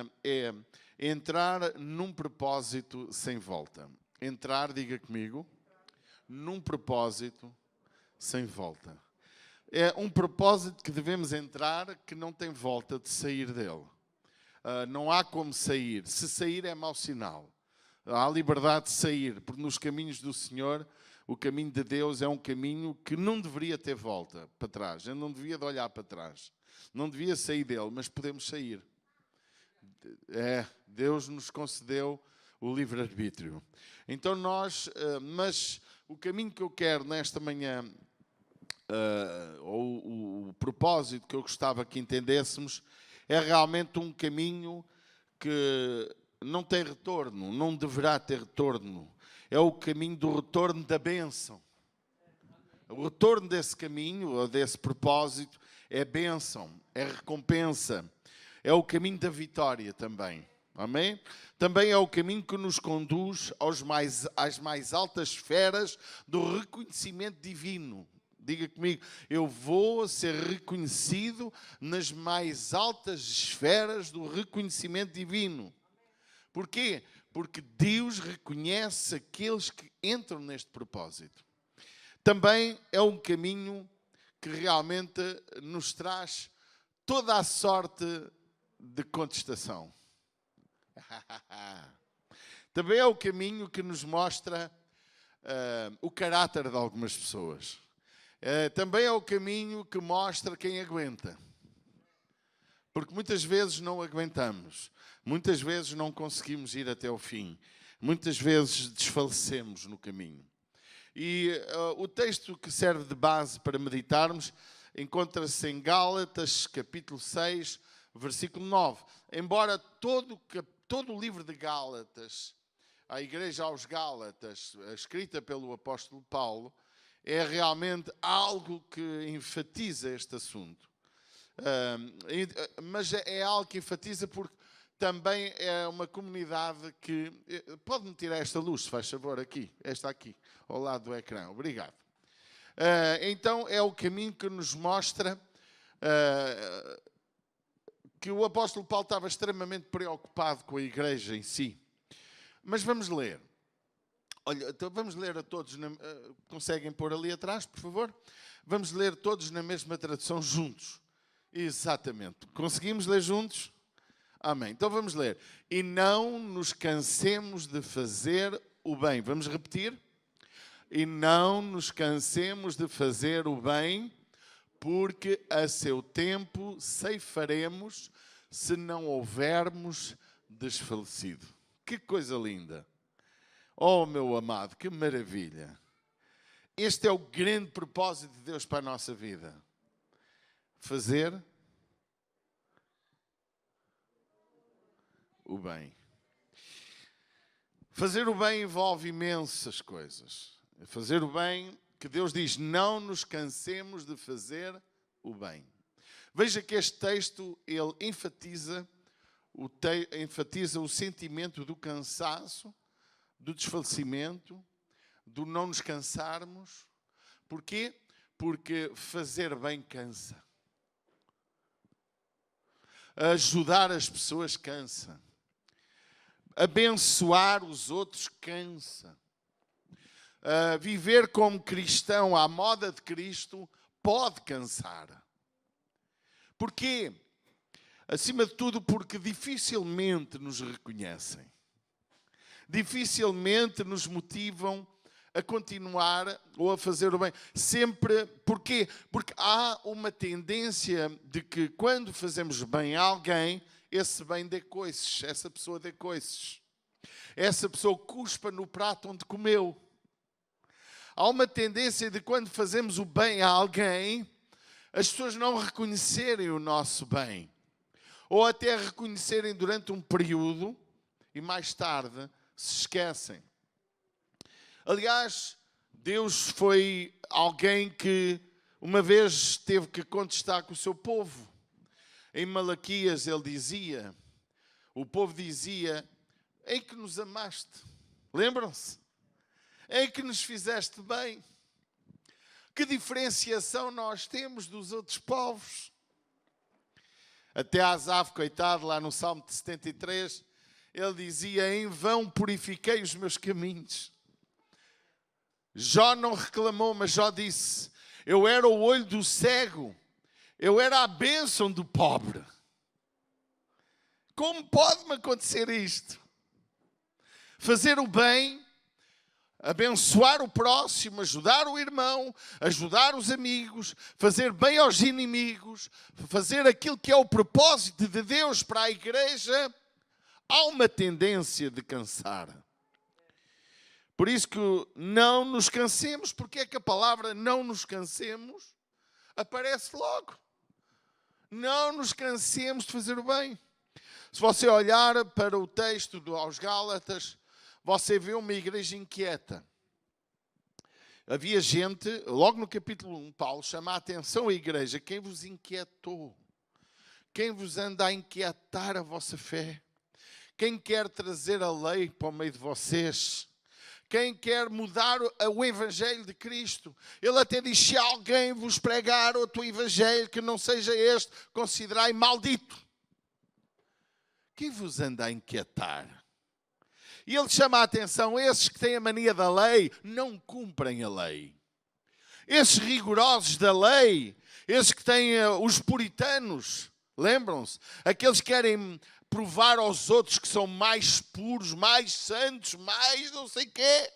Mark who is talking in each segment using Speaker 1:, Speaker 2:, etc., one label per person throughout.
Speaker 1: tema é entrar num propósito sem volta. Entrar, diga comigo, num propósito sem volta. É um propósito que devemos entrar que não tem volta de sair dele. Não há como sair. Se sair é mau sinal. Há liberdade de sair, porque nos caminhos do Senhor, o caminho de Deus é um caminho que não deveria ter volta para trás. Eu não devia de olhar para trás. Não devia sair dele, mas podemos sair. Deus nos concedeu o livre-arbítrio. Então mas o caminho que eu quero nesta manhã, ou o propósito que eu gostava que entendêssemos, é realmente um caminho que não tem retorno, não deverá ter retorno. É o caminho do retorno da bênção. O retorno desse caminho, ou desse propósito, é bênção, é recompensa. É o caminho da vitória também. Amém? Também é o caminho que nos conduz às mais altas esferas do reconhecimento divino. Diga comigo, eu vou ser reconhecido nas mais altas esferas do reconhecimento divino. Porquê? Porque Deus reconhece aqueles que entram neste propósito. Também é um caminho que realmente nos traz toda a sorte de contestação. Também é o caminho que nos mostra o caráter de algumas pessoas. Também é o caminho que mostra quem aguenta. Porque muitas vezes não aguentamos. Muitas vezes não conseguimos ir até o fim. Muitas vezes desfalecemos no caminho. E o texto que serve de base para meditarmos encontra-se em Gálatas, capítulo 6, versículo 9. Embora todo o livro de Gálatas, a igreja aos Gálatas, escrita pelo apóstolo Paulo, é realmente algo que enfatiza este assunto. Mas é algo que enfatiza porque também é uma comunidade que... Pode-me tirar esta luz, se faz favor, aqui. Esta aqui, ao lado do ecrã. Obrigado. Então é o caminho que nos mostra que o apóstolo Paulo estava extremamente preocupado com a igreja em si. Mas vamos ler. Olha, então vamos ler a todos. Conseguem pôr ali atrás, por favor? Vamos ler todos na mesma tradução juntos. Exatamente. Conseguimos ler juntos? Amém. Então vamos ler. E não nos cansemos de fazer o bem. Vamos repetir? E não nos cansemos de fazer o bem, porque a seu tempo ceifaremos se não houvermos desfalecido. Que coisa linda! Oh, meu amado, que maravilha! Este é o grande propósito de Deus para a nossa vida. Fazer o bem. Fazer o bem envolve imensas coisas. Fazer o bem, que Deus diz, não nos cansemos de fazer o bem. Veja que este texto, ele enfatiza o sentimento do cansaço, do desfalecimento, do não nos cansarmos. Porquê? Porque fazer bem cansa. Ajudar as pessoas cansa. Abençoar os outros cansa. Viver como cristão à moda de Cristo pode cansar. Porquê? Acima de tudo porque dificilmente nos reconhecem. Dificilmente nos motivam a continuar ou a fazer o bem. Sempre, porquê? Porque há uma tendência de que quando fazemos bem a alguém, esse bem dê coices, essa pessoa dê coices. Essa pessoa cuspa no prato onde comeu. Há uma tendência de quando fazemos o bem a alguém, as pessoas não reconhecerem o nosso bem. Ou até reconhecerem durante um período e mais tarde se esquecem. Aliás, Deus foi alguém que uma vez teve que contestar com o seu povo. Em Malaquias ele dizia, o povo dizia, em que nos amaste. Lembram-se? Em que nos fizeste bem. Que diferenciação nós temos dos outros povos. Até Asaf, coitado, lá no Salmo 73, ele dizia: em vão purifiquei os meus caminhos. Jó não reclamou, mas Jó disse: eu era o olho do cego, eu era a bênção do pobre. Como pode-me acontecer isto? Fazer o bem, abençoar o próximo, ajudar o irmão, ajudar os amigos, fazer bem aos inimigos, fazer aquilo que é o propósito de Deus para a igreja, há uma tendência de cansar. Por isso que não nos cansemos. Porque é que a palavra não nos cansemos aparece logo? Não nos cansemos de fazer o bem. Se você olhar para o texto aos Gálatas, você vê uma igreja inquieta. Havia gente, logo no capítulo 1, Paulo chama a atenção à igreja: quem vos inquietou? Quem vos anda a inquietar a vossa fé? Quem quer trazer a lei para o meio de vocês? Quem quer mudar o evangelho de Cristo? Ele até diz: se alguém vos pregar outro evangelho que não seja este, considerai maldito. Quem vos anda a inquietar? E ele chama a atenção: esses que têm a mania da lei não cumprem a lei. Esses rigorosos da lei, esses que têm os puritanos, lembram-se? Aqueles que querem provar aos outros que são mais puros, mais santos, mais não sei quê.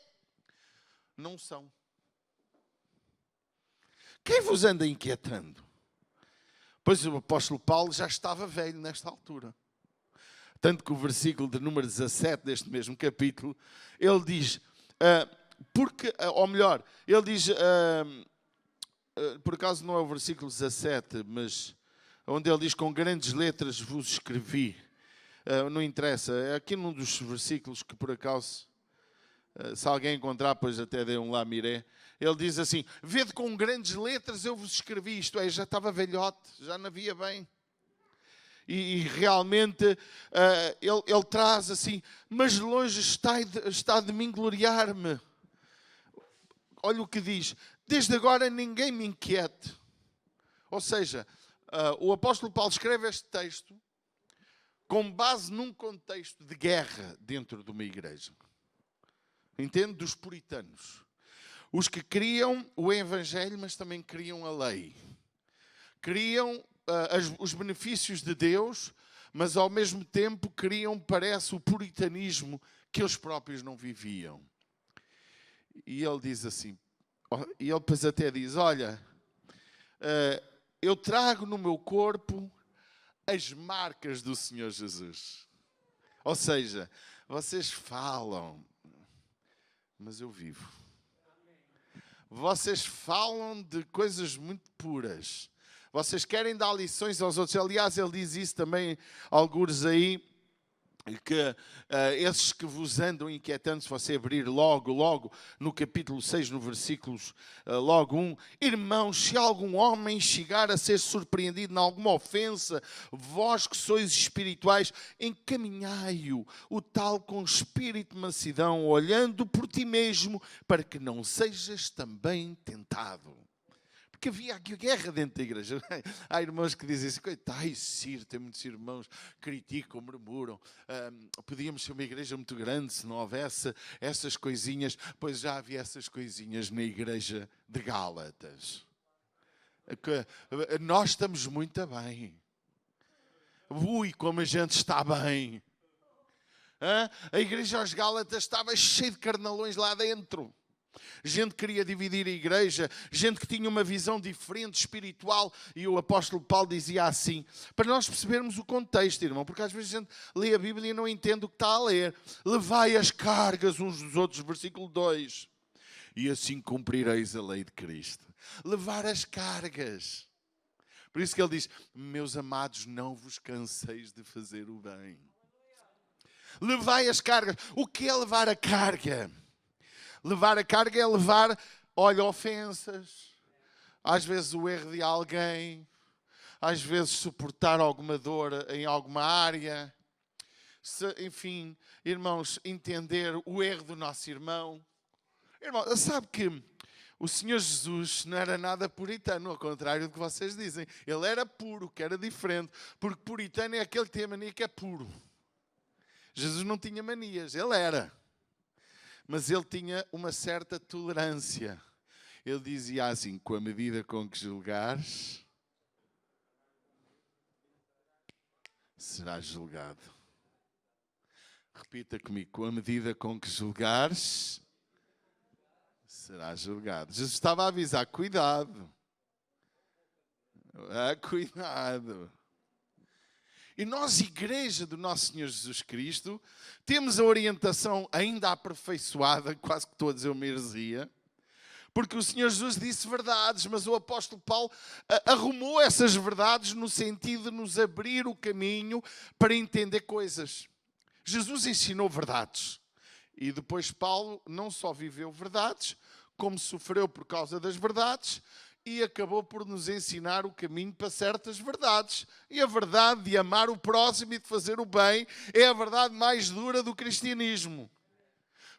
Speaker 1: Não são. Quem vos anda inquietando? Pois o apóstolo Paulo já estava velho nesta altura. Tanto que o versículo de número 17 deste mesmo capítulo, ele diz, ou melhor, ele diz, por acaso não é o versículo 17, mas onde ele diz: com grandes letras vos escrevi. Não interessa, é aqui num dos versículos que por acaso, se alguém encontrar, pois até dê um lá miré. Ele diz assim: vede, com grandes letras eu vos escrevi. Isto é, já estava velhote, já não via bem. E realmente ele traz assim: mas longe está de mim gloriar-me. Olha o que diz: desde agora ninguém me inquiete. Ou seja, o apóstolo Paulo escreve este texto com base num contexto de guerra dentro de uma igreja. Entende? Dos puritanos. Os que criam o evangelho, mas também criam a lei. Criam os benefícios de Deus, mas ao mesmo tempo criam, parece, o puritanismo que eles próprios não viviam. E ele diz assim, e ele depois até diz: olha, eu trago no meu corpo as marcas do Senhor Jesus. Ou seja, vocês falam, mas eu vivo. Vocês falam de coisas muito puras. Vocês querem dar lições aos outros. Aliás, ele diz isso também, algures aí, que esses que vos andam inquietando, se você abrir logo no capítulo 6, no versículos logo 1: irmãos, se algum homem chegar a ser surpreendido em alguma ofensa, vós que sois espirituais, encaminhai-o, o tal com espírito de mansidão, olhando por ti mesmo, para que não sejas também tentado. Porque havia aqui guerra dentro da igreja. Há irmãos que dizem assim: coitado, Ciro, tem muitos irmãos que criticam, murmuram. Podíamos ser uma igreja muito grande se não houvesse essas coisinhas. Pois já havia essas coisinhas na igreja de Gálatas. Nós estamos muito bem. Ui, como a gente está bem. A igreja aos Gálatas estava cheia de carnalões lá dentro. Gente que queria dividir a igreja, gente que tinha uma visão diferente, espiritual. E o apóstolo Paulo dizia assim, para nós percebermos o contexto, irmão, porque às vezes a gente lê a Bíblia e não entende o que está a ler. Levai as cargas uns dos outros, versículo 2. E assim cumprireis a lei de Cristo. Levar as cargas. Por isso que ele diz: meus amados, não vos canseis de fazer o bem. Levai as cargas. O que é levar a carga? Levar a carga é levar, olha, ofensas, às vezes o erro de alguém, às vezes suportar alguma dor em alguma área. Enfim, irmãos, entender o erro do nosso irmão. Irmão, sabe que O Senhor Jesus não era nada puritano, ao contrário do que vocês dizem. Ele era puro, que era diferente. Porque puritano é aquele que tem a mania que é puro. Jesus não tinha manias, ele era. Mas ele tinha uma certa tolerância. Ele dizia assim, com a medida com que julgares, serás julgado. Repita comigo, com a medida com que julgares, serás julgado. Jesus estava a avisar, cuidado. Cuidado. E nós, igreja do nosso Senhor Jesus Cristo, temos a orientação ainda aperfeiçoada, quase que estou a dizer uma heresia, porque o Senhor Jesus disse verdades, mas o apóstolo Paulo arrumou essas verdades no sentido de nos abrir o caminho para entender coisas. Jesus ensinou verdades. E depois Paulo não só viveu verdades, como sofreu por causa das verdades e acabou por nos ensinar o caminho para certas verdades. E a verdade de amar o próximo e de fazer o bem é a verdade mais dura do cristianismo.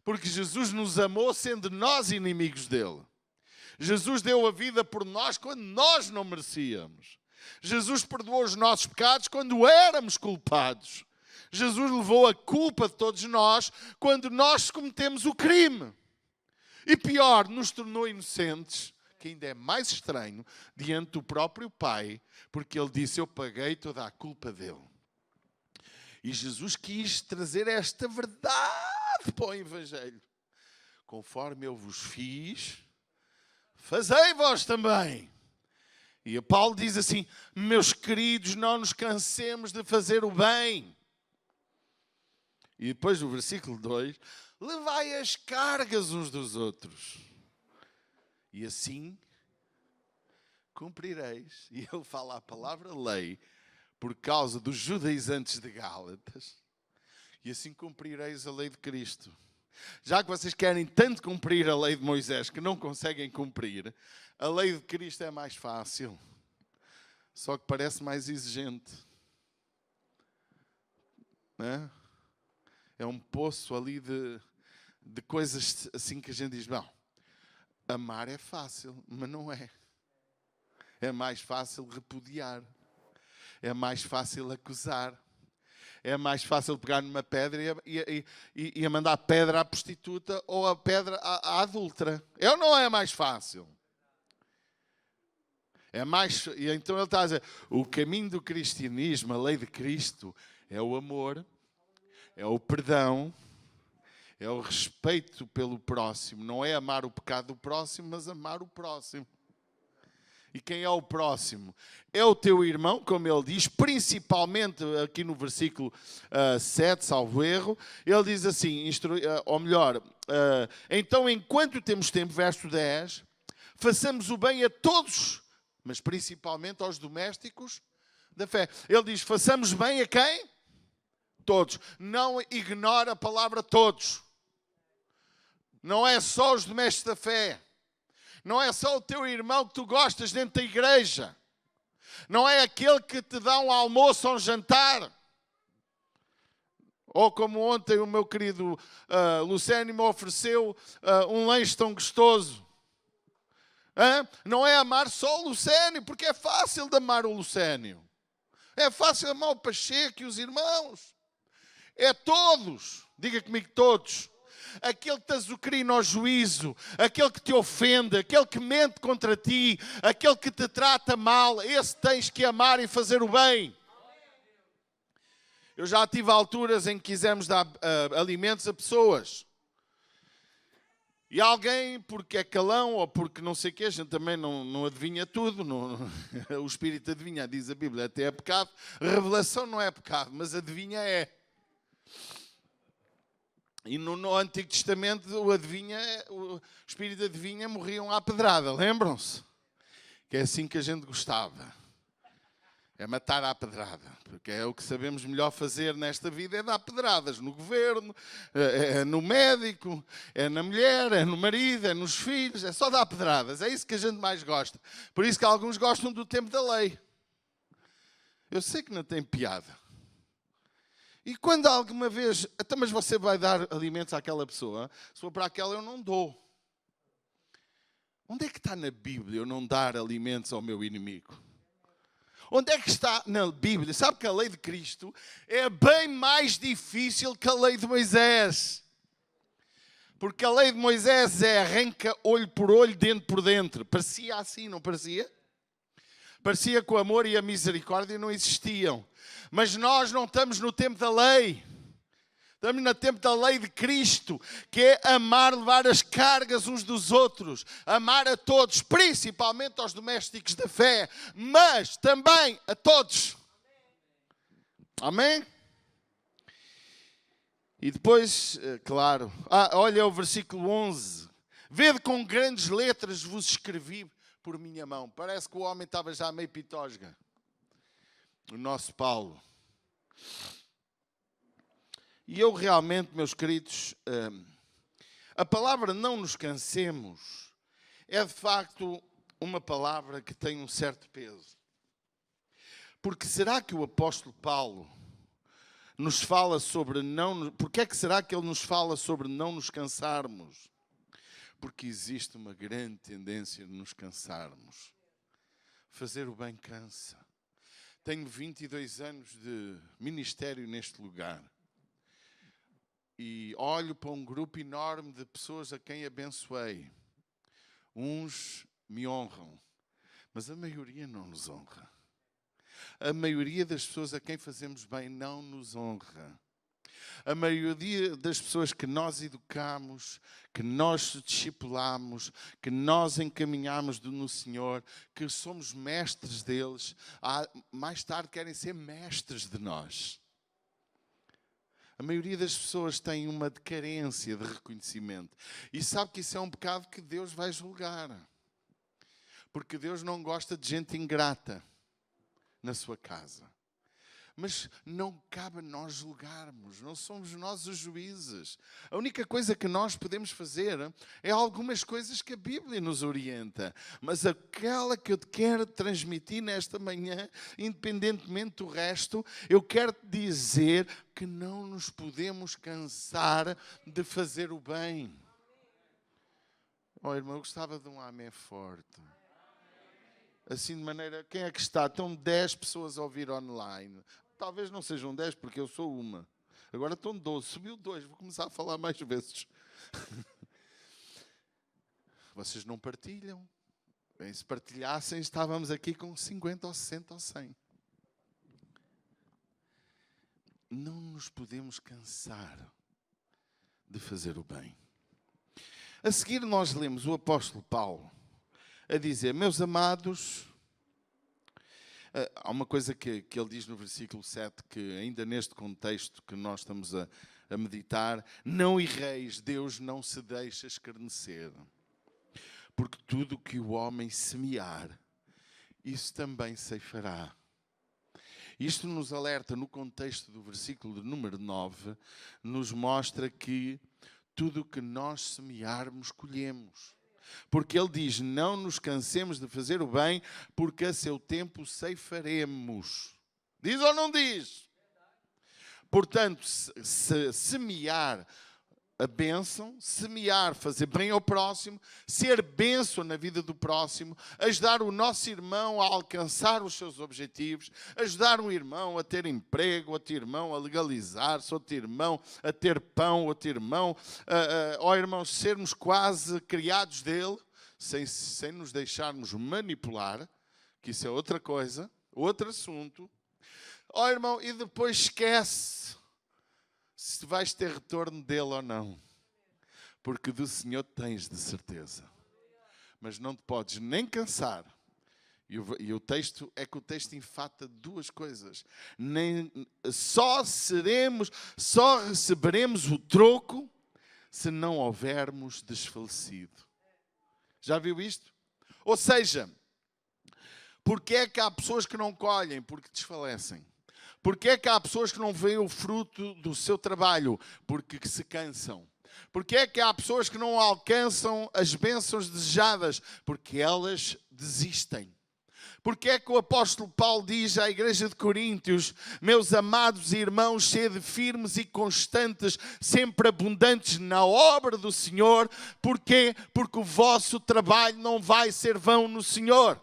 Speaker 1: Porque Jesus nos amou sendo nós inimigos dele. Jesus deu a vida por nós quando nós não merecíamos. Jesus perdoou os nossos pecados quando éramos culpados. Jesus levou a culpa de todos nós quando nós cometemos o crime. E pior, nos tornou inocentes, que ainda é mais estranho, diante do próprio Pai, porque ele disse, eu paguei toda a culpa dele. E Jesus quis trazer esta verdade para o Evangelho. Conforme eu vos fiz, fazei vós também. E Paulo diz assim, meus queridos, não nos cansemos de fazer o bem. E depois no versículo 2, levai as cargas uns dos outros. E assim cumprireis. E ele fala a palavra lei por causa dos judaizantes de Gálatas. E assim cumprireis a lei de Cristo. Já que vocês querem tanto cumprir a lei de Moisés que não conseguem cumprir, a lei de Cristo é mais fácil. Só que parece mais exigente. Não é? É um poço ali de coisas assim que a gente diz, não, amar é fácil, mas não é. É mais fácil repudiar. É mais fácil acusar. É mais fácil pegar numa pedra e mandar pedra à prostituta ou a pedra à adúltera. É ou não é mais fácil? É mais, e então ele está a dizer, o caminho do cristianismo, a lei de Cristo, é o amor, é o perdão, é o respeito pelo próximo. Não é amar o pecado do próximo, mas amar o próximo. E quem é o próximo? É o teu irmão, como ele diz, principalmente aqui no versículo 7, salvo erro. Ele diz assim, ou melhor, então enquanto temos tempo, verso 10, façamos o bem a todos, mas principalmente aos domésticos da fé. Ele diz, façamos bem a quem? Todos. Não ignora a palavra todos. Não é só os domésticos da fé. Não é só o teu irmão que tu gostas dentro da igreja. Não é aquele que te dá um almoço ou um jantar. Ou como ontem o meu querido Lucénio me ofereceu um lanche tão gostoso. Não é amar só o Lucénio, porque é fácil de amar o Lucénio. É fácil amar o Pacheco e os irmãos. É todos, diga comigo todos. Aquele que te azucrina ao juízo, aquele que te ofende, aquele que mente contra ti, aquele que te trata mal, esse tens que amar e fazer o bem. Eu já tive alturas em que quisemos dar alimentos a pessoas. E alguém, porque é calão ou porque não sei o que, a gente também não adivinha tudo. O Espírito adivinha, diz a Bíblia, até é pecado. Revelação não é pecado, mas adivinha é. E no Antigo Testamento o Espírito adivinha morriam à pedrada, lembram-se? Que é assim que a gente gostava. É matar à pedrada. Porque é o que sabemos melhor fazer nesta vida, é dar pedradas no governo, é no médico, é na mulher, é no marido, é nos filhos, é só dar pedradas. É isso que a gente mais gosta. Por isso que alguns gostam do tempo da lei. Eu sei que não tem piada. E quando alguma vez, então, mas você vai dar alimentos àquela pessoa, se for para aquela eu não dou. Onde é que está na Bíblia eu não dar alimentos ao meu inimigo? Onde é que está na Bíblia? Sabe que a lei de Cristo é bem mais difícil que a lei de Moisés. Porque a lei de Moisés arranca olho por olho, dente por dente. Parecia assim, não parecia? Parecia que o amor e a misericórdia não existiam. Mas nós não estamos no tempo da lei. Estamos no tempo da lei de Cristo, que é amar, levar as cargas uns dos outros, amar a todos, principalmente aos domésticos da fé, mas também a todos. Amém? E depois, claro, olha o versículo 11. Vede com grandes letras vos escrevi por minha mão. Parece que o homem estava já meio pitosga. O nosso Paulo. E eu realmente, meus queridos, a palavra não nos cansemos é de facto uma palavra que tem um certo peso. Porque será que o apóstolo Paulo nos fala sobre não... Porque é que será que ele nos fala sobre não nos cansarmos? Porque existe uma grande tendência de nos cansarmos. Fazer o bem cansa. Tenho 22 anos de ministério neste lugar. E olho para um grupo enorme de pessoas a quem abençoei. Uns me honram, mas a maioria não nos honra. A maioria das pessoas a quem fazemos bem não nos honra. A maioria das pessoas que nós educamos, que nós discipulamos, que nós encaminhamos no Senhor, que somos mestres deles, mais tarde querem ser mestres de nós. A maioria das pessoas tem uma carência de reconhecimento. E sabe que isso é um pecado que Deus vai julgar. Porque Deus não gosta de gente ingrata na sua casa. Mas não cabe a nós julgarmos, não somos nós os juízes. A única coisa que nós podemos fazer é algumas coisas que a Bíblia nos orienta. Mas aquela que eu te quero transmitir nesta manhã, independentemente do resto, eu quero te dizer que não nos podemos cansar de fazer o bem. Oh, irmão, eu gostava de um amém forte. Assim de maneira, quem é que está? Estão 10 pessoas a ouvir online. Talvez não sejam 10, porque eu sou uma. Agora estão 12. Subiu 2. Vou começar a falar mais vezes. Vocês não partilham. Bem, se partilhassem, estávamos aqui com 50 ou 60 ou 100. Não nos podemos cansar de fazer o bem. A seguir nós lemos o apóstolo Paulo a dizer: meus amados... Há uma coisa que ele diz no versículo 7, que ainda neste contexto que nós estamos a meditar: não erreis, Deus não se deixa escarnecer. Porque tudo o que o homem semear, isso também ceifará. Isto nos alerta no contexto do versículo de número 9, nos mostra que tudo o que nós semearmos, colhemos. Porque ele diz: não nos cansemos de fazer o bem, porque a seu tempo ceifaremos. Diz ou não diz? Portanto, se semear a bênção, semear, fazer bem ao próximo, ser bênção na vida do próximo, ajudar o nosso irmão a alcançar os seus objetivos, ajudar um irmão a ter emprego, outro irmão a legalizar-se, outro irmão a ter pão, outro irmão, irmãos, sermos quase criados dele, sem nos deixarmos manipular, que isso é outra coisa, outro assunto. Irmão, e depois esquece se vais ter retorno dele ou não. Porque do Senhor tens de certeza. Mas não te podes nem cansar. E o texto é que o texto enfata duas coisas. Só receberemos o troco se não houvermos desfalecido. Já viu isto? Ou seja, porque é que há pessoas que não colhem? Porque desfalecem. Porque é que há pessoas que não veem o fruto do seu trabalho? Porque se cansam. Porque é que há pessoas que não alcançam as bênçãos desejadas? Porque elas desistem. Porque é que o apóstolo Paulo diz à igreja de Coríntios: meus amados irmãos, sede firmes e constantes, sempre abundantes na obra do Senhor. Porquê? Porque o vosso trabalho não vai ser vão no Senhor.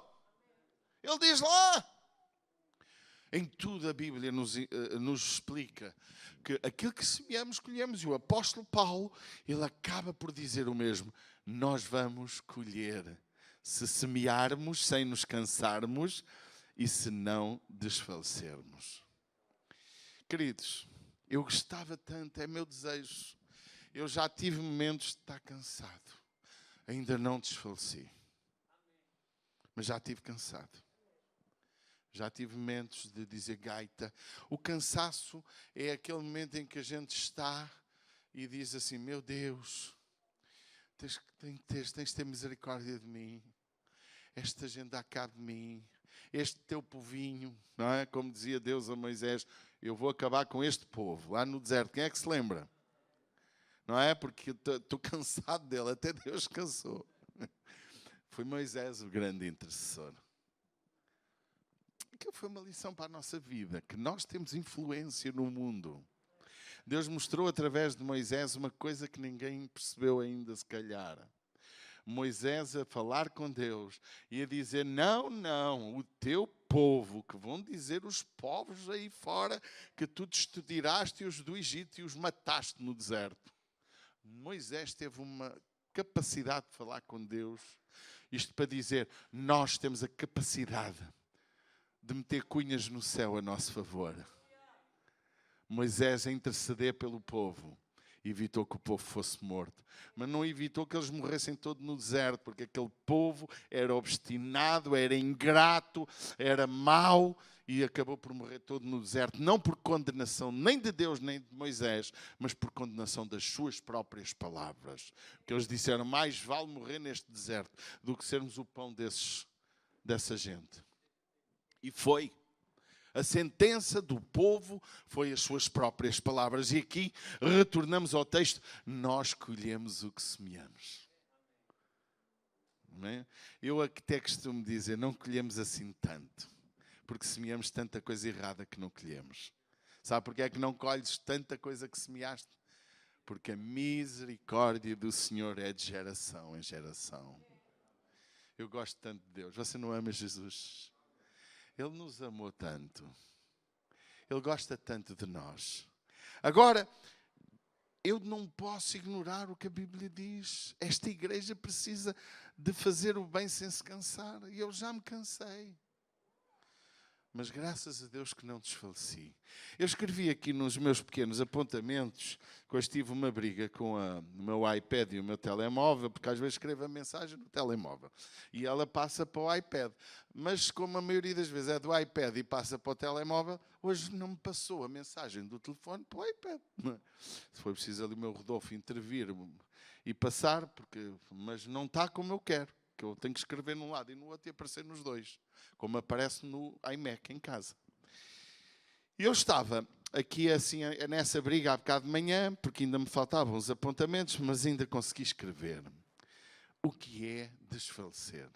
Speaker 1: Ele diz lá. Em tudo a Bíblia nos explica que aquilo que semeamos, colhemos. E o apóstolo Paulo, ele acaba por dizer o mesmo. Nós vamos colher se semearmos sem nos cansarmos e se não desfalecermos. Queridos, eu gostava tanto, é meu desejo. Eu já tive momentos de estar cansado. Ainda não desfaleci. Mas já estive cansado. Já tive momentos de dizer gaita. O cansaço é aquele momento em que a gente está e diz assim: meu Deus, tens de ter misericórdia de mim. Esta gente dá cabo de mim. Este teu povinho, não é? Como dizia Deus a Moisés: eu vou acabar com este povo lá no deserto. Quem é que se lembra? Não é? Porque estou cansado dele. Até Deus cansou. Foi Moisés o grande intercessor. Aquilo foi uma lição para a nossa vida, que nós temos influência no mundo. Deus mostrou através de Moisés uma coisa que ninguém percebeu ainda, se calhar. Moisés a falar com Deus e a dizer: não, o teu povo, que vão dizer os povos aí fora que tu tiraste-os do Egito e os mataste no deserto. Moisés teve uma capacidade de falar com Deus, isto para dizer: nós temos a capacidade de meter cunhas no céu a nosso favor. Moisés, a interceder pelo povo, evitou que o povo fosse morto. Mas não evitou que eles morressem todos no deserto, porque aquele povo era obstinado, era ingrato, era mau e acabou por morrer todo no deserto. Não por condenação nem de Deus nem de Moisés, mas por condenação das suas próprias palavras. Porque eles disseram: mais vale morrer neste deserto do que sermos o pão dessa gente. E foi. A sentença do povo foi as suas próprias palavras. E aqui retornamos ao texto. Nós colhemos o que semeamos. Não é? Eu até costumo dizer: não colhemos assim tanto. Porque semeamos tanta coisa errada que não colhemos. Sabe porque é que não colhes tanta coisa que semeaste? Porque a misericórdia do Senhor é de geração em geração. Eu gosto tanto de Deus. Você não ama Jesus? Ele nos amou tanto. Ele gosta tanto de nós. Agora, eu não posso ignorar o que a Bíblia diz. Esta igreja precisa de fazer o bem sem se cansar. E eu já me cansei. Mas graças a Deus que não desfaleci. Eu escrevi aqui nos meus pequenos apontamentos, que hoje tive uma briga com o meu iPad e o meu telemóvel, porque às vezes escrevo a mensagem no telemóvel e ela passa para o iPad. Mas como a maioria das vezes é do iPad e passa para o telemóvel, hoje não me passou a mensagem do telefone para o iPad. Se foi preciso ali o meu Rodolfo intervir e passar, mas não está como eu quero. Que eu tenho que escrever num lado e no outro e aparecer nos dois, como aparece no iMac em casa. E eu estava aqui assim nessa briga há bocado de manhã, porque ainda me faltavam os apontamentos, mas ainda consegui escrever. O que é desfalecer?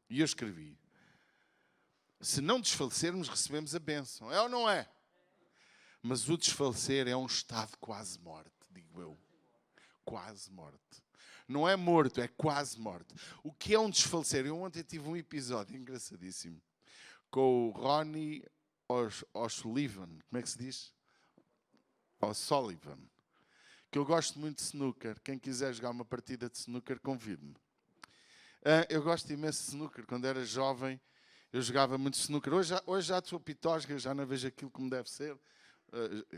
Speaker 1: E eu escrevi: se não desfalecermos, recebemos a bênção. É ou não é? Mas o desfalecer é um estado de quase morte, digo eu. Quase morte. Não é morto, é quase morto. O que é um desfalecer? Eu ontem tive um episódio engraçadíssimo com o Ronnie O'Sullivan. Como é que se diz? O'Sullivan. Que eu gosto muito de snooker. Quem quiser jogar uma partida de snooker, convide-me. Eu gosto imenso de snooker. Quando era jovem, eu jogava muito snooker. Hoje já sou pitosga, já não vejo aquilo como deve ser.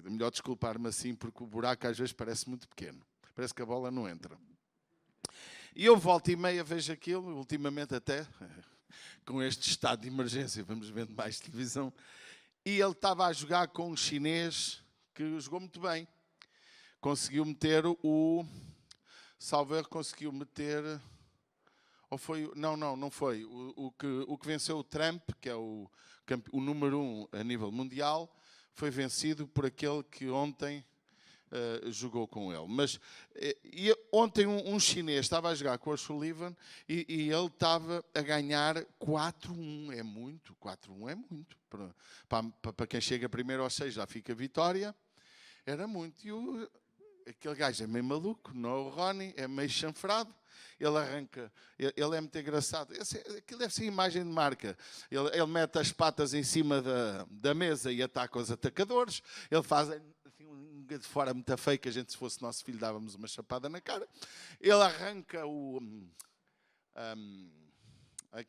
Speaker 1: Melhor desculpar-me assim, porque o buraco às vezes parece muito pequeno. Parece que a bola não entra. E eu volta e meia vejo aquilo, ultimamente até, com este estado de emergência, vamos vendo mais televisão, e ele estava a jogar com um chinês que jogou muito bem. Conseguiu meter Salver conseguiu meter... Ou foi... Não foi. O que venceu o Trump, que é o número 1 a nível mundial, foi vencido por aquele que ontem jogou com ele. Mas ontem um chinês estava a jogar com o Sullivan e ele estava a ganhar 4-1. É muito, 4-1 é muito. Para quem chega primeiro aos 6 já fica vitória. Era muito. E aquele gajo é meio maluco, não é o Ronnie, é meio chanfrado. Ele arranca, ele é muito engraçado. Aquilo deve ser imagem de marca. Ele mete as patas em cima da mesa e ataca os atacadores. Ele faz assim, um de fora muito feio, que a gente, se fosse nosso filho, dávamos uma chapada na cara. Ele arranca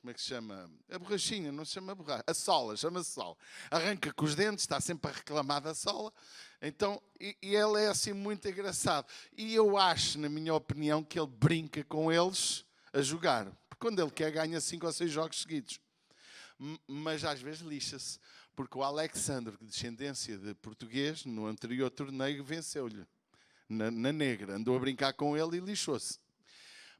Speaker 1: como é que se chama? A borrachinha, não se chama borracha. A sola, chama-se sola. Arranca com os dentes, está sempre a reclamar da sola. Então, e ele é assim muito engraçado. E eu acho, na minha opinião, que ele brinca com eles a jogar. Porque quando ele quer, ganha 5 ou 6 jogos seguidos. Mas às vezes lixa-se. Porque o Alexandre, de descendência de português, no anterior torneio, venceu-lhe. Na negra. Andou a brincar com ele e lixou-se.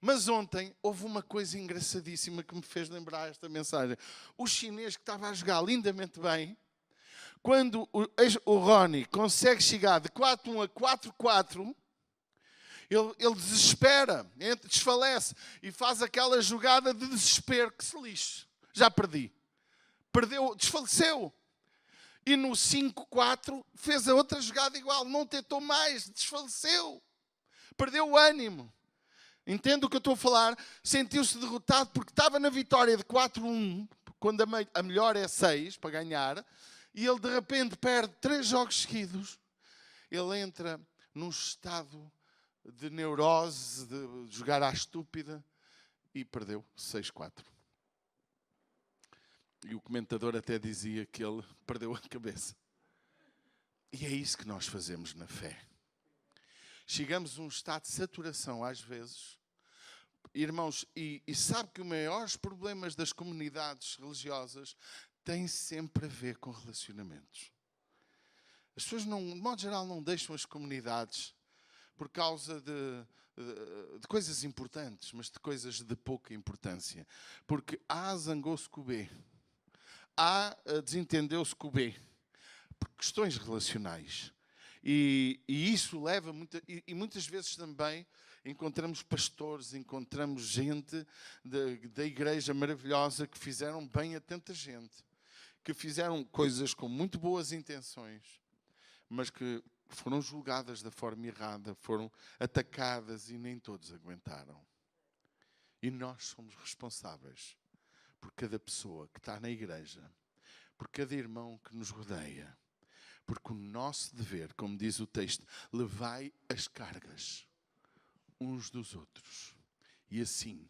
Speaker 1: Mas ontem houve uma coisa engraçadíssima que me fez lembrar esta mensagem. O chinês que estava a jogar lindamente bem, quando o Ronnie consegue chegar de 4-1 a 4-4, ele desespera, desfalece e faz aquela jogada de desespero que se lixe. Já perdi. Perdeu, desfaleceu. E no 5-4 fez a outra jogada igual, não tentou mais, desfaleceu. Perdeu o ânimo. Entende o que eu estou a falar? Sentiu-se derrotado porque estava na vitória de 4-1, quando a melhor é 6 para ganhar, e ele de repente perde 3 jogos seguidos. Ele entra num estado de neurose, de jogar à estúpida, e perdeu 6-4. E o comentador até dizia que ele perdeu a cabeça. E é isso que nós fazemos na fé. Chegamos a um estado de saturação, às vezes, irmãos, e sabe que os maiores problemas das comunidades religiosas têm sempre a ver com relacionamentos. As pessoas, de modo geral, não deixam as comunidades por causa de coisas importantes, mas de coisas de pouca importância. Porque A zangou-se com o B, A desentendeu-se com o B, por questões relacionais. E isso leva muitas vezes também encontramos pastores, encontramos gente da igreja maravilhosa que fizeram bem a tanta gente, que fizeram coisas com muito boas intenções, mas que foram julgadas da forma errada, foram atacadas e nem todos aguentaram. E nós somos responsáveis por cada pessoa que está na igreja, por cada irmão que nos rodeia. Porque o nosso dever, como diz o texto, levai as cargas uns dos outros, e assim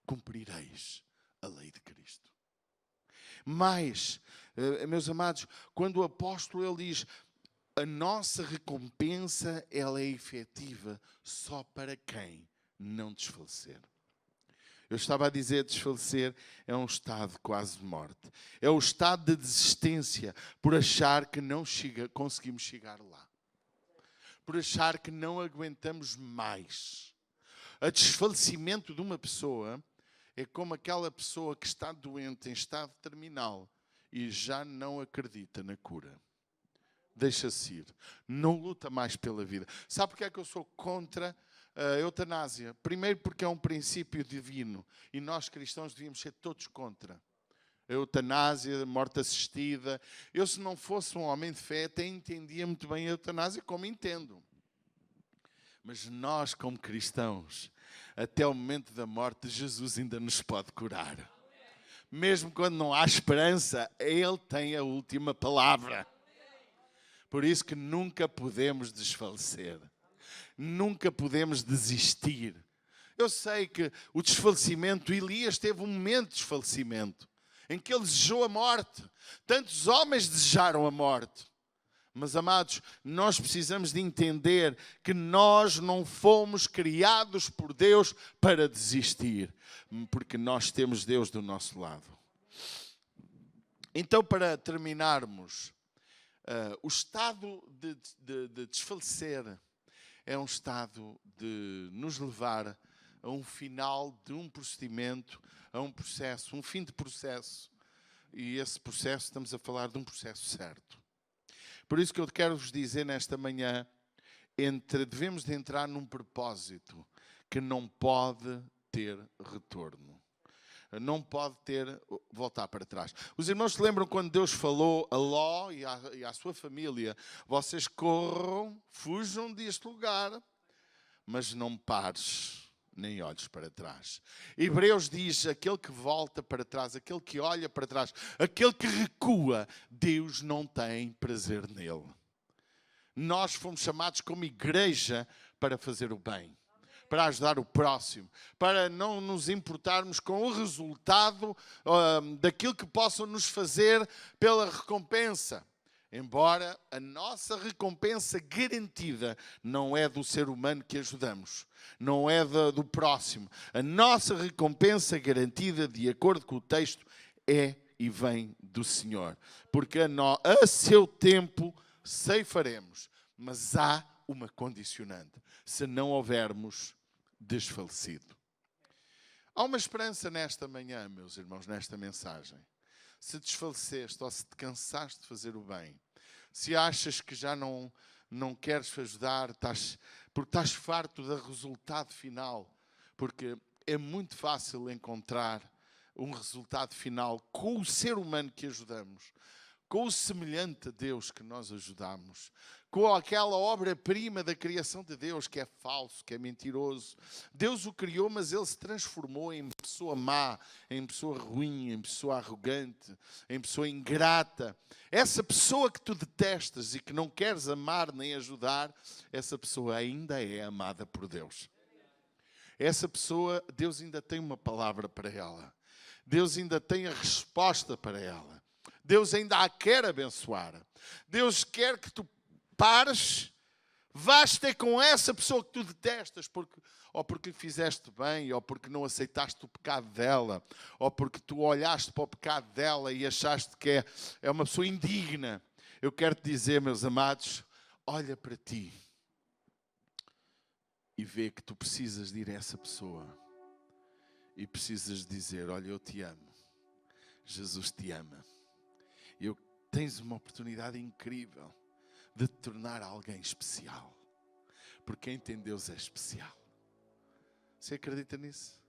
Speaker 1: cumprireis a lei de Cristo. Mas, meus amados, quando o apóstolo ele diz, a nossa recompensa ela é efetiva só para quem não desfalecer. Eu estava a dizer, desfalecer é um estado quase de morte. É o estado de desistência por achar que não conseguimos chegar lá. Por achar que não aguentamos mais. O desfalecimento de uma pessoa é como aquela pessoa que está doente em estado terminal e já não acredita na cura. Deixa-se ir. Não luta mais pela vida. Sabe porque é que eu sou contra a eutanásia? Primeiro porque é um princípio divino e nós cristãos devíamos ser todos contra. A eutanásia, a morte assistida. Eu, se não fosse um homem de fé, até entendia muito bem a eutanásia como entendo. Mas nós, como cristãos, até o momento da morte, Jesus ainda nos pode curar. Mesmo quando não há esperança, Ele tem a última palavra. Por isso que nunca podemos desfalecer. Nunca podemos desistir. Eu sei que o desfalecimento, Elias teve um momento de desfalecimento, em que ele desejou a morte. Tantos homens desejaram a morte. Mas, amados, nós precisamos de entender que nós não fomos criados por Deus para desistir, porque nós temos Deus do nosso lado. Então, para terminarmos, o estado de desfalecer é um estado de nos levar a um final de um procedimento, a um processo, um fim de processo. E esse processo, estamos a falar de um processo certo. Por isso que eu quero vos dizer nesta manhã, devemos de entrar num propósito que não pode ter retorno. Não pode voltar para trás. Os irmãos se lembram quando Deus falou a Ló e à sua família: vocês corram, fujam deste lugar, mas não pares, nem olhes para trás. Hebreus diz: aquele que volta para trás, aquele que olha para trás, aquele que recua, Deus não tem prazer nele. Nós fomos chamados como igreja para fazer o bem, para ajudar o próximo, para não nos importarmos com o resultado daquilo que possam nos fazer pela recompensa. Embora a nossa recompensa garantida não é do ser humano que ajudamos, não é do próximo. A nossa recompensa garantida, de acordo com o texto, é e vem do Senhor. Porque a seu tempo ceifaremos, mas há uma condicionante: se não houvermos desfalecido. Há uma esperança nesta manhã, meus irmãos, nesta mensagem. Se desfaleceste ou se te cansaste de fazer o bem, se achas que já não queres ajudar, porque estás farto do resultado final, porque é muito fácil encontrar um resultado final com o ser humano que ajudamos, com o semelhante a Deus que nós ajudamos, com aquela obra-prima da criação de Deus que é falso, que é mentiroso. Deus o criou, mas ele se transformou em pessoa má, em pessoa ruim, em pessoa arrogante, em pessoa ingrata. Essa pessoa que tu detestas e que não queres amar nem ajudar, essa pessoa ainda é amada por Deus. Essa pessoa, Deus ainda tem uma palavra para ela. Deus ainda tem a resposta para ela. Deus ainda a quer abençoar. Deus quer que tu pares, vais ter com essa pessoa que tu detestas, ou porque lhe fizeste bem, ou porque não aceitaste o pecado dela, ou porque tu olhaste para o pecado dela e achaste que é uma pessoa indigna. Eu quero te dizer, meus amados, olha para ti e vê que tu precisas de ir a essa pessoa e precisas dizer: olha, eu te amo, Jesus te ama. Tens uma oportunidade incrível de te tornar alguém especial. Porque quem tem Deus é especial. Você acredita nisso?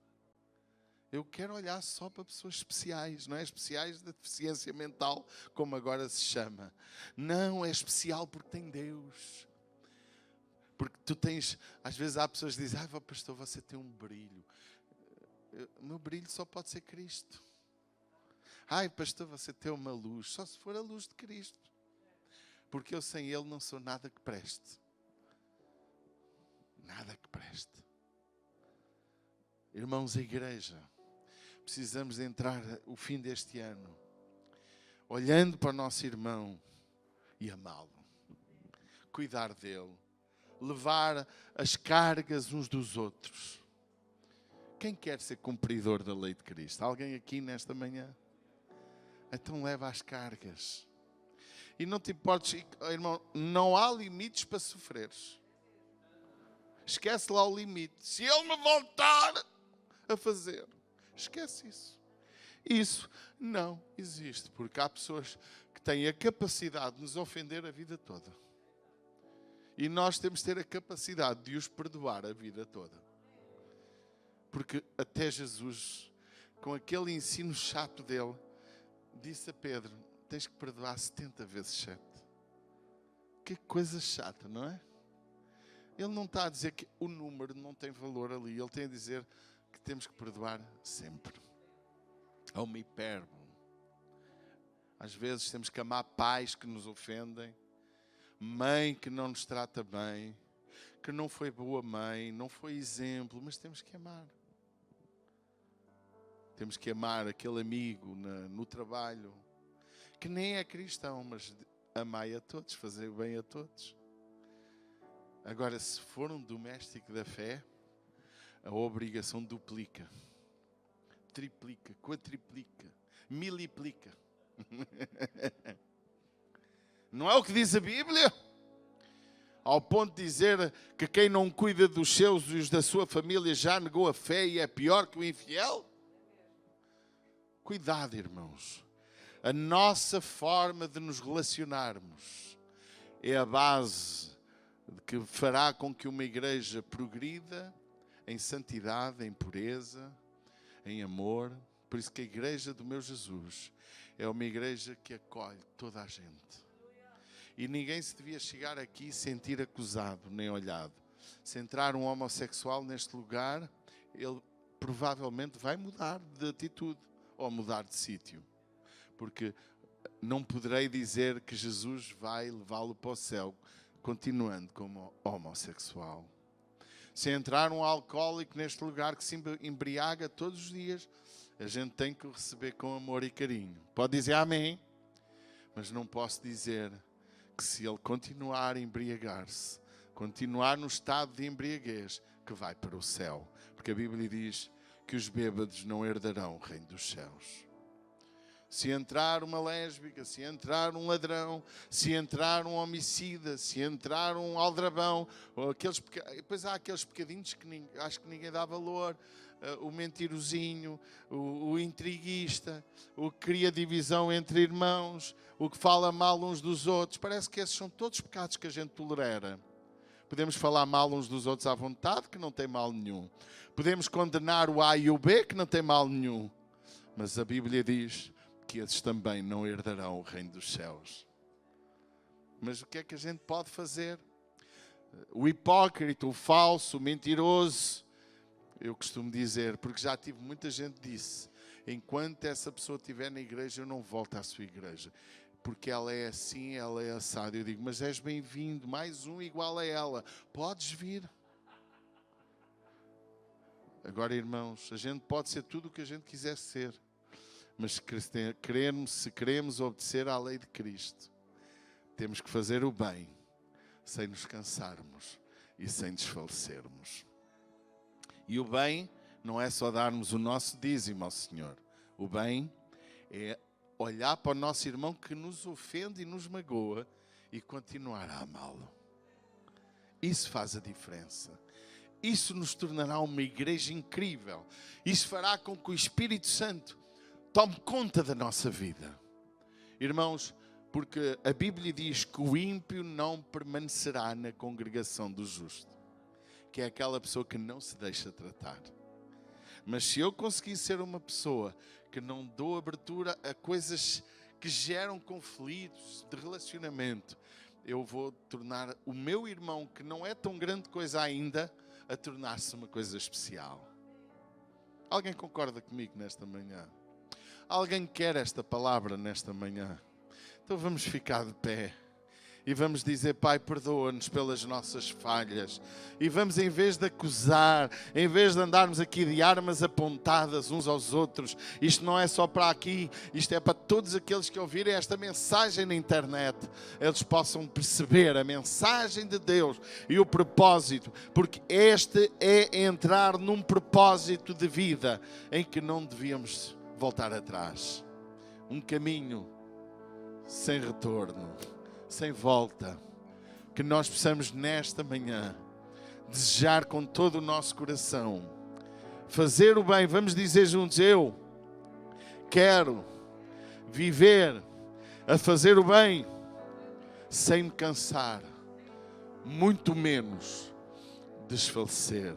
Speaker 1: Eu quero olhar só para pessoas especiais. Não é especiais da deficiência mental, como agora se chama. Não, é especial porque tem Deus. Porque tu tens... Às vezes há pessoas que dizem: pastor, você tem um brilho. O meu brilho só pode ser Cristo. Pastor, você tem uma luz. Só se for a luz de Cristo. Porque eu sem Ele não sou nada que preste. Nada que preste. Irmãos, a igreja, precisamos de entrar o fim deste ano olhando para o nosso irmão e amá-lo. Cuidar dele. Levar as cargas uns dos outros. Quem quer ser cumpridor da lei de Cristo? Alguém aqui nesta manhã? Então leva as cargas. E não te importes, irmão, não há limites para sofreres. Esquece lá o limite. Se ele me voltar a fazer, esquece isso. Isso não existe, porque há pessoas que têm a capacidade de nos ofender a vida toda. E nós temos de ter a capacidade de os perdoar a vida toda. Porque até Jesus, com aquele ensino chato dele, disse a Pedro: tens que perdoar 70 vezes 7. Que coisa chata, não é? Ele não está a dizer que o número não tem valor ali. Ele tem a dizer que temos que perdoar sempre. Há uma hipérbole. Às vezes temos que amar pais que nos ofendem, mãe que não nos trata bem, que não foi boa mãe, não foi exemplo, mas temos que amar. Temos que amar aquele amigo no trabalho, que nem é cristão, mas amai a todos, fazer bem a todos. Agora, se for um doméstico da fé, a obrigação duplica, triplica, quadriplica, miliplica. Não é o que diz a Bíblia? Ao ponto de dizer que quem não cuida dos seus e os da sua família já negou a fé e é pior que o infiel? Cuidado, irmãos. A nossa forma de nos relacionarmos é a base que fará com que uma igreja progrida em santidade, em pureza, em amor. Por isso que a igreja do meu Jesus é uma igreja que acolhe toda a gente. E ninguém se devia chegar aqui e sentir acusado, nem olhado. Se entrar um homossexual neste lugar, ele provavelmente vai mudar de atitude ou mudar de sítio. Porque não poderei dizer que Jesus vai levá-lo para o céu, continuando como homossexual. Se entrar um alcoólico neste lugar que se embriaga todos os dias, a gente tem que o receber com amor e carinho. Pode dizer amém, mas não posso dizer que se ele continuar a embriagar-se, continuar no estado de embriaguez, que vai para o céu. Porque a Bíblia diz que os bêbados não herdarão o reino dos céus. Se entrar uma lésbica, se entrar um ladrão, se entrar um homicida, se entrar um aldrabão, ou depois há aqueles pecadinhos que acho que ninguém dá valor, o mentirosinho, o intriguista, o que cria divisão entre irmãos, o que fala mal uns dos outros. Parece que esses são todos pecados que a gente tolera. Podemos falar mal uns dos outros à vontade, que não tem mal nenhum. Podemos condenar o A e o B, que não tem mal nenhum. Mas a Bíblia diz que esses também não herdarão o reino dos céus. Mas o que é que a gente pode fazer? O hipócrita, o falso, o mentiroso, eu costumo dizer, porque já tive muita gente que disse, enquanto essa pessoa estiver na igreja, eu não volto à sua igreja. Porque ela é assim, ela é assada. Eu digo, mas és bem-vindo, mais um igual a ela. Podes vir. Agora, irmãos, a gente pode ser tudo o que a gente quiser ser. Mas se queremos obedecer à lei de Cristo, temos que fazer o bem, sem nos cansarmos e sem desfalecermos. E o bem não é só darmos o nosso dízimo ao Senhor. O bem é olhar para o nosso irmão que nos ofende e nos magoa e continuar a amá-lo. Isso faz a diferença. Isso nos tornará uma igreja incrível. Isso fará com que o Espírito Santo tome conta da nossa vida. Irmãos, porque a Bíblia diz que o ímpio não permanecerá na congregação do justo, que é aquela pessoa que não se deixa tratar. Mas se eu conseguir ser uma pessoa que não dou abertura a coisas que geram conflitos de relacionamento, eu vou tornar o meu irmão, que não é tão grande coisa ainda, a tornar-se uma coisa especial. Alguém concorda comigo nesta manhã? Alguém quer esta palavra nesta manhã? Então vamos ficar de pé e vamos dizer, Pai, perdoa-nos pelas nossas falhas. E vamos, em vez de acusar, em vez de andarmos aqui de armas apontadas uns aos outros, isto não é só para aqui, isto é para todos aqueles que ouvirem esta mensagem na internet, eles possam perceber a mensagem de Deus e o propósito, porque este é entrar num propósito de vida em que não devíamos voltar atrás. Um caminho sem retorno, sem volta. Que nós possamos nesta manhã desejar com todo o nosso coração fazer o bem. Vamos dizer juntos, eu quero viver a fazer o bem sem me cansar, muito menos desfalecer.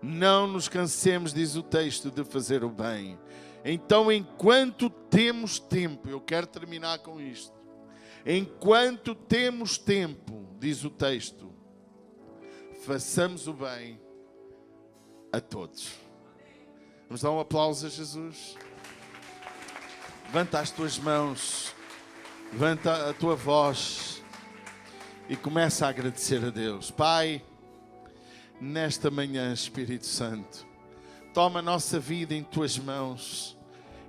Speaker 1: Não nos cansemos, diz o texto, de fazer o bem. Então, enquanto temos tempo, eu quero terminar com isto. Enquanto temos tempo, diz o texto, façamos o bem a todos. Vamos dar um aplauso a Jesus. Levanta as tuas mãos, levanta a tua voz e começa a agradecer a Deus. Pai, nesta manhã, Espírito Santo, toma a nossa vida em tuas mãos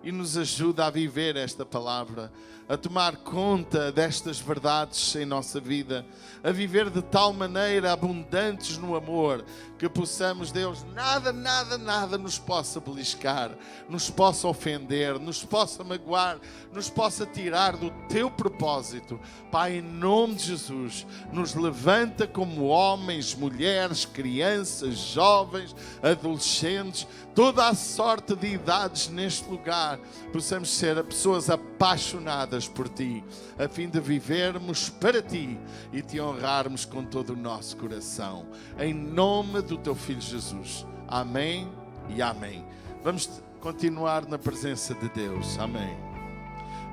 Speaker 1: e nos ajuda a viver esta palavra, a tomar conta destas verdades em nossa vida, a viver de tal maneira abundantes no amor, que possamos, Deus, nada nos possa beliscar, nos possa ofender, nos possa magoar, nos possa tirar do teu propósito. Pai, em nome de Jesus, nos levanta como homens, mulheres, crianças, jovens, adolescentes, toda a sorte de idades neste lugar, caminhar, possamos ser pessoas apaixonadas por Ti, a fim de vivermos para Ti e Te honrarmos com todo o nosso coração. Em nome do Teu Filho Jesus. Amém e amém. Vamos continuar na presença de Deus. Amém.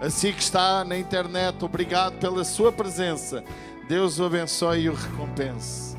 Speaker 1: Assim que está na internet, obrigado pela sua presença. Deus o abençoe e o recompense.